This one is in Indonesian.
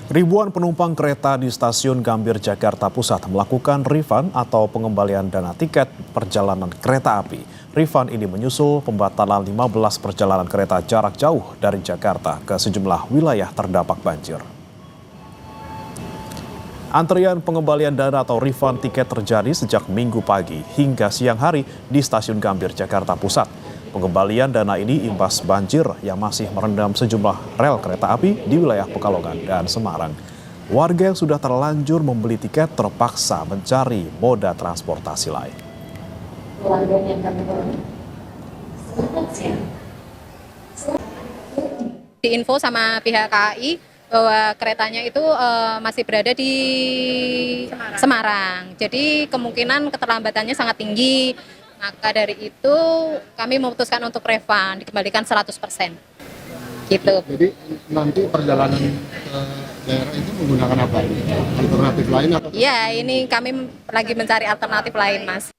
Ribuan penumpang kereta di stasiun Gambir, Jakarta Pusat melakukan refund atau pengembalian dana tiket perjalanan kereta api. Refund ini menyusul pembatalan 15 perjalanan kereta jarak jauh dari Jakarta ke sejumlah wilayah terdampak banjir. Antrian pengembalian dana atau refund tiket terjadi sejak Minggu pagi hingga siang hari di stasiun Gambir, Jakarta Pusat. Pengembalian dana ini imbas banjir yang masih merendam sejumlah rel kereta api di wilayah Pekalongan dan Semarang. Warga yang sudah terlanjur membeli tiket terpaksa mencari moda transportasi lain. Diinfo sama pihak KAI bahwa keretanya itu masih berada di Semarang. Jadi kemungkinan keterlambatannya sangat tinggi. Maka dari itu kami memutuskan untuk refund, dikembalikan 100%. Gitu. Jadi nanti perjalanan ke daerah itu menggunakan apa? Alternatif lain atau? Iya, ini kami lagi mencari alternatif lain, Mas.